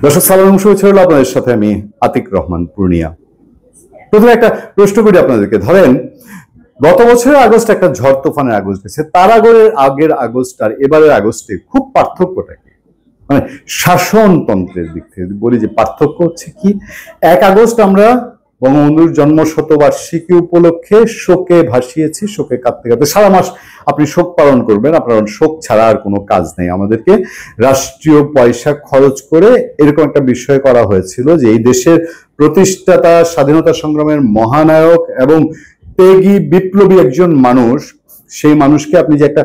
দর্শক সালাম, শুভেচ্ছা হলো আপনাদের সাথে আমি আতিক রহমান পূর্ণিয়া। প্রথমে একটা প্রশ্ন করি আপনাদেরকে। ধরেন গত বছরের আগস্ট একটা ঝড় তুফানের আগস্ট গেছে, তার আগের আগস্ট আর এবারের আগস্টে খুব পার্থক্যটা কি? মানে শাসনতন্ত্রের দিক থেকে বলি যে পার্থক্য হচ্ছে কি, 1 আগস্ট আমরা বঙ্গবন্ধুর জন্ম শতবার্ষিকী উপলক্ষে শোকে ভাসিয়েছি, শোকে কাঁদতে কাঁদতে সারা মাস আপনি শোক পালন করবেন। আপনার শোক ছাড়া আর কোনো কাজ নেই। আমাদেরকে রাষ্ট্রীয় পয়সা খরচ করে এরকম একটা বিষয় করা হয়েছিল যে এই দেশের প্রতিষ্ঠাতা, স্বাধীনতা সংগ্রামের মহানায়ক এবং ত্যাগী বিপ্লবী একজন মানুষ, সেই মানুষকে আপনি যে একটা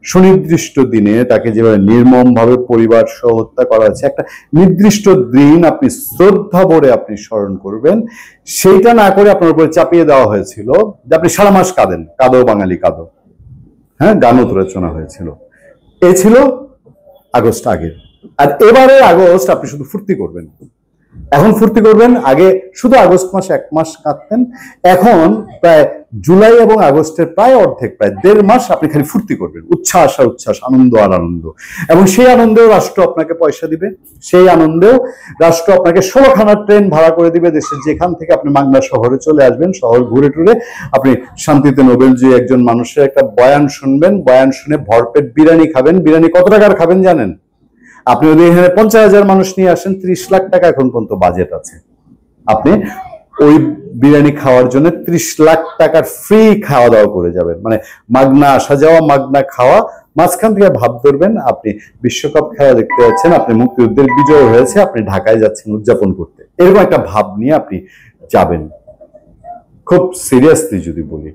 সুনির্দিষ্ট দিনে তাকে যেভাবে নির্মম ভাবে পরিবার সহ হত্যা করা হয়েছে, একটা নির্দিষ্ট দিন আপনি শ্রদ্ধা ভরে আপনি স্মরণ করবেন, সেইটা না করে আপনার উপরে চাপিয়ে দেওয়া হয়েছিল যে আপনি সারা মাস কাঁদেন, কাঁদো বাঙালি কাঁদো। হ্যাঁ, গানও তো রচনা হয়েছিল। এ ছিল আগস্ট আগের। আর এবারে আগস্ট আপনি শুধু ফুর্তি করবেন। এখন ফুর্তি করবেন, আগে শুধু আগস্ট মাসে 1 মাস কাঁদতেন, এখন প্রায় জুলাই এবং আগস্টের প্রায় অর্ধেক, প্রায় 1.5 মাস আপনি খালি ফুর্তি করবেন, উচ্ছ্বাস আর উচ্ছ্বাস, আনন্দ আর আনন্দ। এবং সেই আনন্দেও রাষ্ট্র আপনাকে পয়সা দিবে, সেই আনন্দেও রাষ্ট্র আপনাকে 16খানা ট্রেন ভাড়া করে দিবে দেশের যেখান থেকে আপনি মাগনা শহরে চলে আসবেন। শহর ঘুরে টুরে আপনি শান্তিতে নোবেলজয়ী একজন মানুষের একটা বয়ান শুনবেন, বয়ান শুনে ভরপেট বিরিয়ানি খাবেন। বিরিয়ানি কত টাকার খাবেন জানেন? আপনি যদি এখানে 50,000 মানুষ নিয়ে আসেন, 30 লাখ টাকা এখন পর্যন্ত বাজেট আছে। আপনি ওই বিরিয়ানি খাওয়ার জন্য 30 লাখ টাকার ফ্রি খাওয়া দাওয়া করে যাবেন, মানে মাগনা আসা যাওয়া, মাগনা খাওয়া। মাঝখান থেকে ভাব ধরবেন আপনি বিশ্বকাপ খেলা দেখতে যাচ্ছেন, আপনি মুক্তিযুদ্ধের বিজয় হয়েছে, আপনি ঢাকায় যাচ্ছেন উদযাপন করতে, এরকম একটা ভাব নিয়ে আপনি যাবেন। খুব সিরিয়াসলি যদি বলি,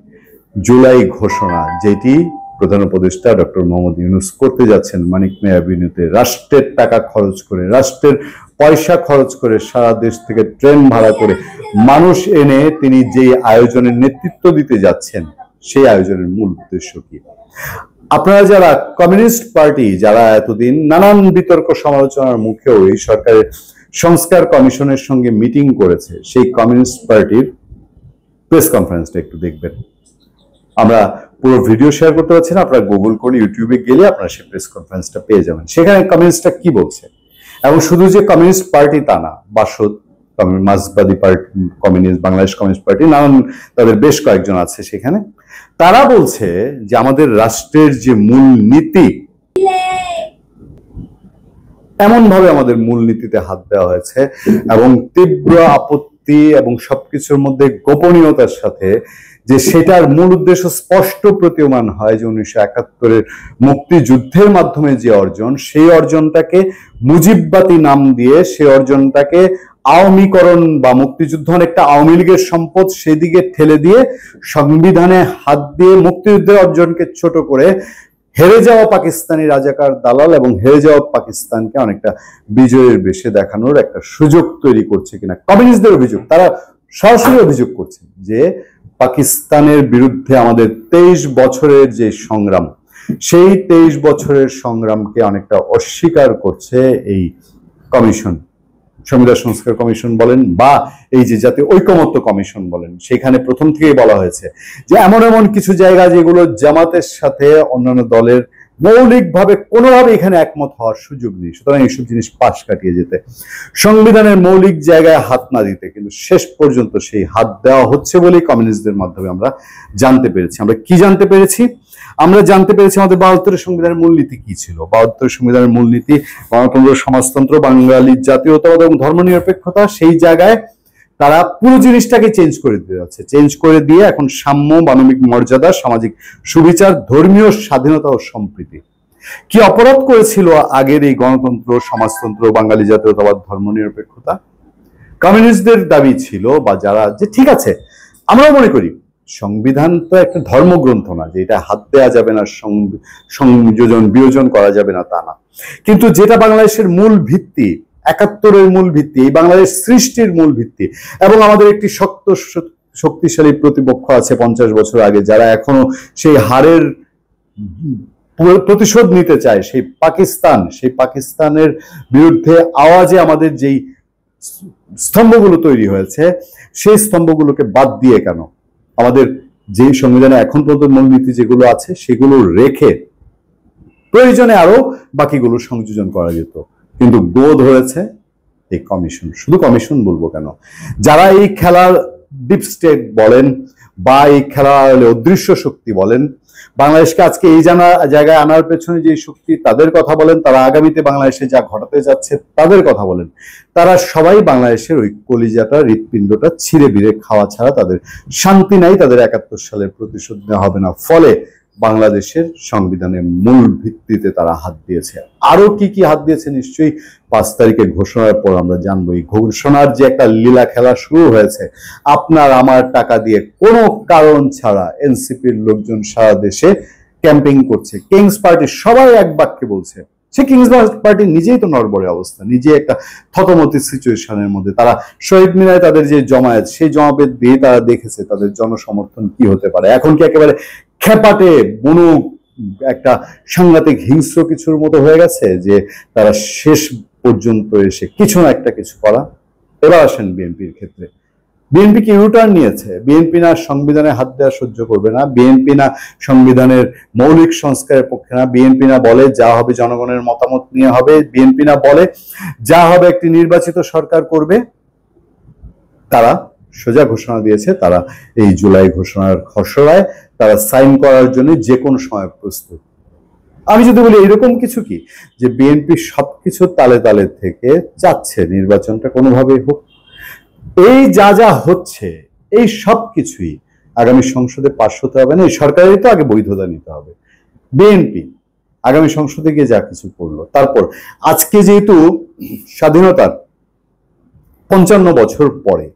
জুলাই ঘোষণা যেটি প্রধান উপদেষ্টা ডক্টর মোহাম্মদ ইউনূস করতে যাচ্ছেন মানিক মিয়া এভিনিউতে, রাষ্ট্রের টাকা খরচ করে, রাষ্ট্রের পয়সা খরচ করে, সারা দেশ থেকে ট্রেন ভাড়া করে মানুষ এনে তিনি যে আয়োজনের নেতৃত্ব দিতে যাচ্ছেন, সেই আয়োজনের মূল উদ্দেশ্য কি? আপনারা যারা কমিউনিস্ট পার্টি, যারা এতদিন নানান বিতর্ক সমালোচনার মুখেও এই সরকারের সংস্কার কমিশনের সঙ্গে মিটিং করেছে, সেই কমিউনিস্ট পার্টির প্রেস কনফারেন্সটা একটু দেখবেন। আমরা পুরো ভিডিও শেয়ার করতে পারছি না, আপনারা গুগল করে ইউটিউবে গেলে আপনারা সেই প্রেস কনফারেন্সটা পেয়ে যাবেন। সেখানে কমিউনিস্টরা কি বলছে, এবং শুধু যে কমিউনিস্ট পার্টি তা না, বাসদ, মার্ক্সবাদী party, communist, Bangladesh communist party, নানান তাদের বেশ কয়েকজন আছে সেখানে। তারা বলছে যে আমাদের রাষ্ট্রের যে মূল নীতি, এমন ভাবে আমাদের মূলনীতিতে হাত দেওয়া হয়েছে এবং তীব্র আপত্তি এবং সবকিছুর মধ্যে গোপনীয়তার সাথে, যে সেটার মূল উদ্দেশ্য স্পষ্ট প্রতীয়মান হয় যে 1971-এর মুক্তিযুদ্ধের মাধ্যমে যে অর্জন, সেই অর্জনটাকে মুজিববাদী নাম দিয়ে, সেই অর্জনটাকে আওয়ামীকরণ বা মুক্তিযুদ্ধ অনেকটা আওয়ামী লীগের সম্পদ সেদিকে ঠেলে দিয়ে সংবিধানে হাত দিয়ে মুক্তিযুদ্ধের অর্জনকে ছোট করে হেরে যাওয়া পাকিস্তানি রাজাকার দালাল এবং হেরে যাওয়া পাকিস্তানকে অনেকটা বিজয়ের বেশে দেখানোর একটা সুযোগ তৈরি করছে কিনা কমিউনিস্টদের অভিযোগ। তারা সরাসরি অভিযোগ করছে যে পাকিস্তানের বিরুদ্ধে আমাদের 23 বছরের যে সংগ্রাম, সেই 23 বছরের সংগ্রামকে অনেকটা অস্বীকার করছে এই কমিশন, সংবিধান সংস্কার কমিশন বলেন বা এই যে জাতীয় ঐকমত্য কমিশন বলেন। সেখানে প্রথম থেকেই বলা হয়েছে যে এমন এমন কিছু জায়গা যেগুলো জামাতের সাথে অন্যান্য দলের মৌলিকভাবে কোনোভাবে এখানে একমত হওয়ার সুযোগ নেই, সুতরাং এইসব জিনিস পাশ কাটিয়ে যেতে, সংবিধানের মৌলিক জায়গায় হাত না দিতে। কিন্তু শেষ পর্যন্ত সেই হাত দেওয়া হচ্ছে বলেই কমিউনিস্টদের মাধ্যমে আমরা জানতে পেরেছি। আমরা কি জানতে পেরেছি? আমরা জানতে পেরেছি আমাদের 72-এর সংবিধানের মূলনীতি কি ছিল। 72-এর সংবিধানের মূলনীতি গণতন্ত্র, সমাজতন্ত্র, বাঙালি জাতীয়তাবাদ এবং ধর্মনিরপেক্ষতা। সেই জায়গায় তারা পুরো জিনিসটাকে চেঞ্জ করে দিয়ে যাচ্ছে, চেঞ্জ করে দিয়ে এখন সাম্য, মানবিক মর্যাদা, সামাজিক সুবিচার, ধর্মীয় স্বাধীনতা ও সম্প্রীতি। কি অপরাধ করেছিল আগের এই গণতন্ত্র, সমাজতন্ত্র, বাঙালি জাতীয়তাবাদ, ধর্মনিরপেক্ষতা? কমিউনিস্টদের দাবি ছিল, বা যারা, যে ঠিক আছে, আমরাও মনে করি সংবিধান তো একটা ধর্মগ্রন্থ না যে এটা হাত দেওয়া যাবে না, সংযোজন বিয়োজন করা যাবে না, তা না। কিন্তু যেটা বাংলাদেশের মূল ভিত্তি, 71-এর মূল ভিত্তি, এই বাংলাদেশ সৃষ্টির মূল ভিত্তি, এবং আমাদের একটি শক্তিশালী প্রতিপক্ষ আছে 50 বছর আগে, যারা এখনো সেই হারের প্রতিশোধ নিতে চায়, সেই পাকিস্তান, সেই পাকিস্তানের বিরুদ্ধে আওয়াজে আমাদের যেই স্তম্ভগুলো তৈরি হয়েছে, সেই স্তম্ভগুলোকে বাদ দিয়ে কেন আমাদের যে সংবিধানে এখন পর্যন্ত মূলনীতি যেগুলো আছে সেগুলো রেখে প্রয়োজনে আরো বাকিগুলো সংযোজন করা যেত। কিন্তু গোদ হয়েছে এই কমিশন, শুধু কমিশন বলবো কেন, যারা এই খেলার ডিপ স্টেট বলেন বা এই খেলার অদৃশ্য শক্তি বলেন, বাংলাদেশকে আজকে এই জায়গায় আনার পেছনে যে শক্তি তাদের কথা বলেন, তারা আগামীতে বাংলাদেশে যা ঘটাতে যাচ্ছে তাদের কথা বলেন, তারা সবাই বাংলাদেশের ওই কলিজাটা হৃৎপিণ্ডটা ছিঁড়ে বিড়ে খাওয়া ছাড়া তাদের শান্তি নাই, তাদের 71 সালের প্রতিশোধ নেওয়া হবে না। ফলে বাংলাদেশের সংবিধানের মূল ভিত্তিতে তারা হাত দিয়েছে। আরো কি কি হাত দিয়েছে নিশ্চয়ই 5 তারিখে ঘোষণার পর আমরা জানবো। এই ঘোষণার যে একটা লীলা খেলা শুরু হয়েছে, আপনার আমার টাকা দিয়ে কোনো কারণ ছাড়া এনসিপির লোকজন সারা দেশে ক্যাম্পিং করছে, কিংস পার্টি সবাই এক বাক্যে বলছে, সে কিংস পার্টি নিজেই তো নড়বড়ে অবস্থা, নিজে একটা থতমতি সিচুয়েশনের মধ্যে। তারা শহীদ মিনারে তাদের যে জমায়েত, সেই জমায়েত দিয়ে তারা দেখেছে তাদের জনসমর্থন কি হতে পারে। এখন কি একেবারে খেপাটে বুনু একটা সাংঘাতিক হিংস্র কিছুর মতো হয়ে গেছে যে তারা শেষ পর্যন্ত এসে কিছু না একটা কিছু করা। এবার আসেন বিএনপির ক্ষেত্রে, বিএনপি কি ইউটার্ন নিয়েছে? বিএনপি না সংবিধানে হাত দেওয়া সহ্য করবে না, বিএনপি না সংবিধানের মৌলিক সংস্কারের পক্ষে না, বিএনপি না বলে যা হবে জনগণের মতামত নিয়ে হবে, বিএনপি না বলে যা হবে একটি নির্বাচিত সরকার করবে। তারা সোজা ঘোষণা দিয়েছে তারা এই জুলাই ঘোষণার খসড়ায় তারা সাইন করার জন্য যে কোনো সময় প্রস্তুত। আমি যদি বলি এরকম কিছু কি যে বিএনপি সবকিছু তালে তালে থেকে চাচ্ছে নির্বাচনটা কোনোভাবেই হোক, এই যা যা হচ্ছে এই সব কিছুই আগামী সংসদে পাশ হতে হবে না, এই সরকারেরই তো আগে বৈধতা নিতে হবে। বিএনপি আগামী সংসদে গিয়ে যা কিছু করলো, তারপর আজকে যেহেতু স্বাধীনতার 55 বছর পরে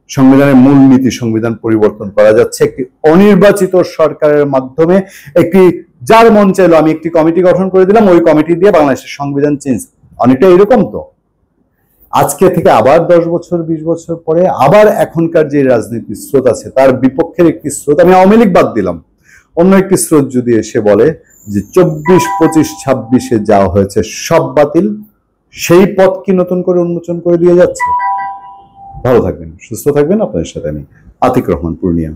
সংবিধানের মূল নীতি সংবিধান পরিবর্তন করা যাচ্ছে একটি অনির্বাচিত সরকারের মাধ্যমে, একটি যার মন চাইলো আমি একটি কমিটি গঠন করে দিলাম, ওই কমিটি দিয়ে বাংলাদেশের সংবিধান চেঞ্জ, অনেকটা এরকম তো। আজকে থেকে আবার 10 বছর 20 বছর পরে আবার এখনকার যে রাজনীতির স্রোত আছে তার বিপক্ষের একটি স্রোত, আমি আওয়ামী লীগ বাদ দিলাম, অন্য একটি স্রোত যদি এসে বলে যে 24, 25, 26-এ যা হয়েছে সব বাতিল, সেই পথ কি নতুন করে উন্মোচন করে দিয়ে যাচ্ছে? ভালো থাকবেন, সুস্থ থাকবেন। আপনাদের সাথে আমি আতিক রহমান, পূর্ণিয়া।